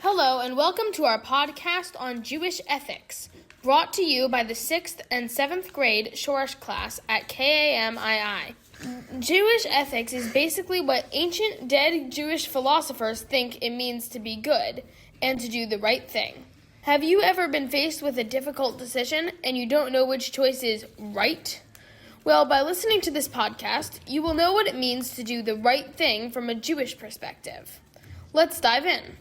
Hello and welcome to our podcast on Jewish ethics, brought to you by the 6th and 7th grade Shoresh class at KAM Isaiah. Jewish ethics is basically what ancient dead Jewish philosophers think it means to be good and to do the right thing. Have you ever been faced with a difficult decision and you don't know which choice is right? Well, by listening to this podcast, you will know what it means to do the right thing from a Jewish perspective. Let's dive in.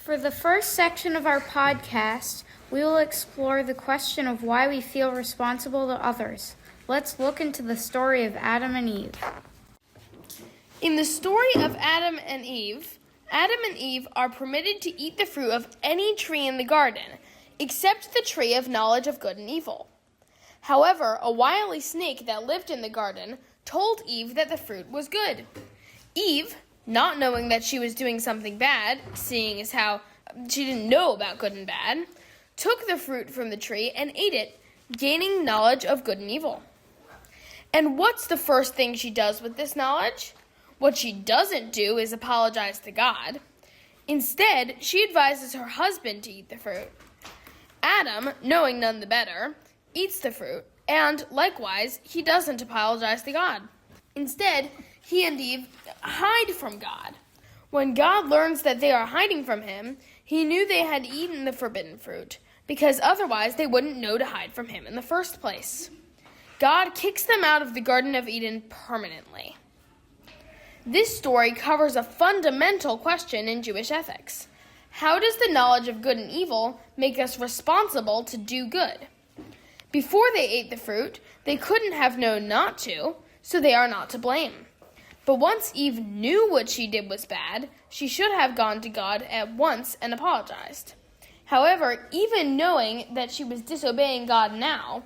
For the first section of our podcast, we will explore the question of why we feel responsible to others. Let's look into the story of Adam and Eve. In the story of Adam and Eve are permitted to eat the fruit of any tree in the garden, except the tree of knowledge of good and evil. However, a wily snake that lived in the garden told Eve that the fruit was good. Eve, not knowing that she was doing something bad, seeing as how she didn't know about good and bad, took the fruit from the tree and ate it, gaining knowledge of good and evil. And what's the first thing she does with this knowledge? What she doesn't do is apologize to God. Instead, she advises her husband to eat the fruit. Adam, knowing none the better, eats the fruit, and likewise, he doesn't apologize to God. Instead, he and Eve hide from God. When God learns that they are hiding from him, he knew they had eaten the forbidden fruit, because otherwise they wouldn't know to hide from him in the first place. God kicks them out of the Garden of Eden permanently. This story covers a fundamental question in Jewish ethics. How does the knowledge of good and evil make us responsible to do good? Before they ate the fruit, they couldn't have known not to, so they are not to blame. But once Eve knew what she did was bad, she should have gone to God at once and apologized. However, even knowing that she was disobeying God now,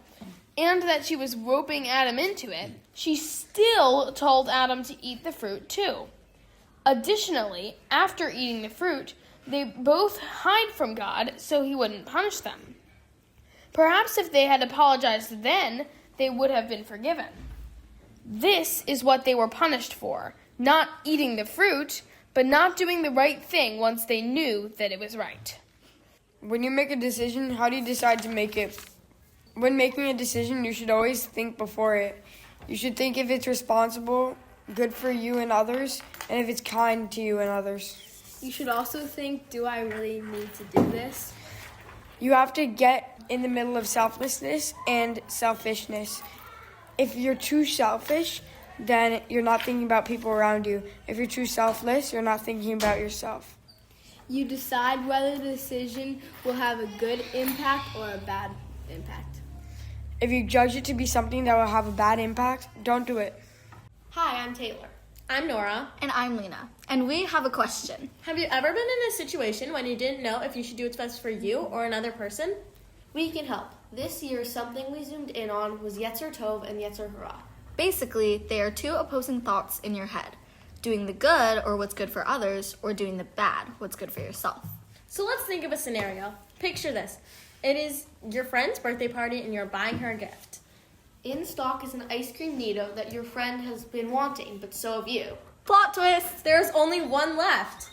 and that she was roping Adam into it, she still told Adam to eat the fruit too. Additionally, after eating the fruit, they both hide from God so he wouldn't punish them. Perhaps if they had apologized then, they would have been forgiven. This is what they were punished for, not eating the fruit, but not doing the right thing once they knew that it was right. When you make a decision, how do you decide to make it? When making a decision, you should always think before it. You should think if it's responsible, good for you and others, and if it's kind to you and others. You should also think, do I really need to do this? You have to get in the middle of selflessness and selfishness. If you're too selfish, then you're not thinking about people around you. If you're too selfless, you're not thinking about yourself. You decide whether the decision will have a good impact or a bad impact. If you judge it to be something that will have a bad impact, don't do it. Hi, I'm Taylor. I'm Nora. And I'm Lena. And we have a question. Have you ever been in a situation when you didn't know if you should do what's best for you or another person? We can help. This year, something we zoomed in on was Yetzer Tov and Yetzer Hara. Basically, they are two opposing thoughts in your head. Doing the good, or what's good for others, or doing the bad, what's good for yourself. So let's think of a scenario. Picture this. It is your friend's birthday party and you're buying her a gift. In stock is an ice cream needle that your friend has been wanting, but so have you. Plot twist! There's only one left.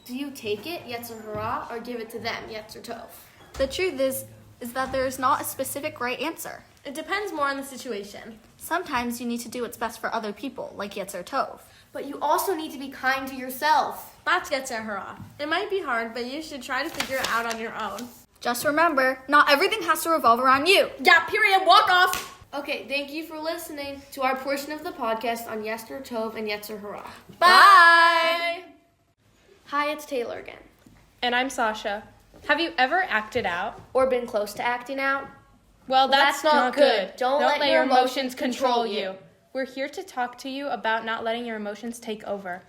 Do you take it, Yetzer Hara, or give it to them, Yetzer Tov? The truth is that there is not a specific right answer. It depends more on the situation. Sometimes you need to do what's best for other people, like Yetzer Tov. But you also need to be kind to yourself. That's Yetzer Hara. It might be hard, but you should try to figure it out on your own. Just remember, not everything has to revolve around you. Yeah, period. Walk off. Okay, thank you for listening to our portion of the podcast on Yetzer Tov and Yetzer Hara. Bye! Hi, it's Taylor again. And I'm Sasha. Have you ever acted out? Or been close to acting out? Well, that's not good. Don't let your emotions control you. We're here to talk to you about not letting your emotions take over.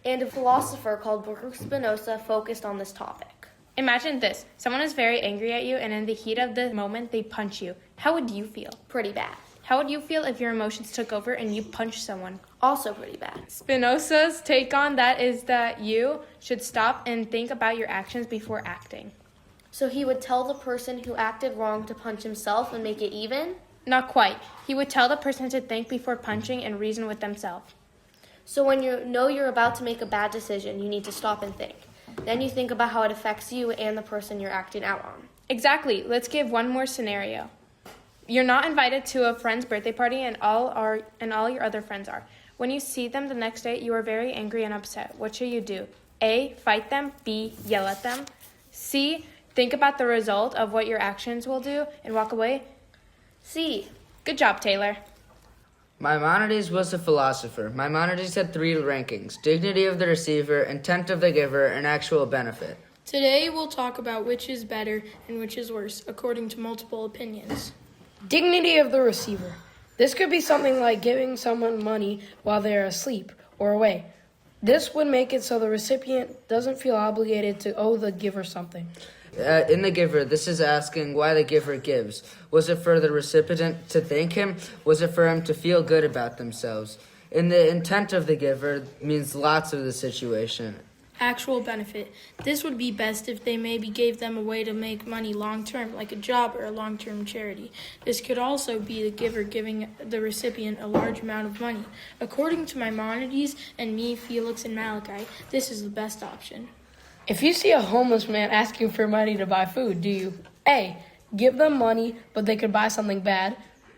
And a philosopher called Spinoza focused on this topic. Imagine this. Someone is very angry at you, and in the heat of the moment, they punch you. How would you feel? Pretty bad. How would you feel if your emotions took over and you punched someone? Also pretty bad. Spinoza's take on that is that you should stop and think about your actions before acting. So he would tell the person who acted wrong to punch himself and make it even? Not quite. He would tell the person to think before punching and reason with themselves. So when you know you're about to make a bad decision, you need to stop and think. Then you think about how it affects you and the person you're acting out on. Exactly. Let's give one more scenario. You're not invited to a friend's birthday party and all your other friends are. When you see them the next day, you are very angry and upset. What should you do? A, fight them. B, yell at them. C, think about the result of what your actions will do and walk away. C. Good job, Taylor. Maimonides was a philosopher. Maimonides had 3 rankings: dignity of the receiver, intent of the giver, and actual benefit. Today we'll talk about which is better and which is worse, according to multiple opinions. Dignity of the receiver. This could be something like giving someone money while they are asleep or away. This would make it so the recipient doesn't feel obligated to owe the giver something. In the giver, this is asking why the giver gives. Was it for the recipient to thank him? Was it for him to feel good about themselves? In the intent of the giver means lots of the situation. Actual benefit. This would be best if they maybe gave them a way to make money long-term, like a job or a long-term charity. This could also be the giver giving the recipient a large amount of money. According to Maimonides and me, Felix, and Malachi, this is the best option. If you see a homeless man asking for money to buy food, do you A, give them money but they could buy something bad?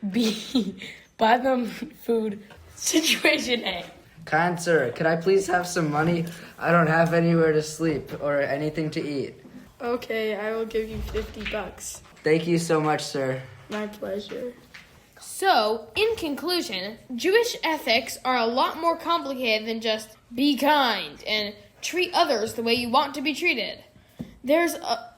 B, buy them food? Situation A. Kind sir, could I please have some money? I don't have anywhere to sleep or anything to eat. Okay, I will give you $50. Thank you so much, sir. My pleasure. So, in conclusion, Jewish ethics are a lot more complicated than just be kind and treat others the way you want to be treated.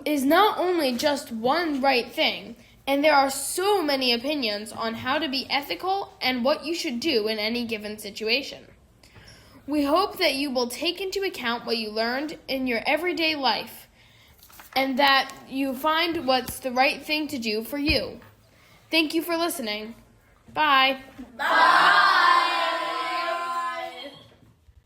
Is not only just one right thing, and there are so many opinions on how to be ethical and what you should do in any given situation. We hope that you will take into account what you learned in your everyday life and that you find what's the right thing to do for you. Thank you for listening. Bye. Bye.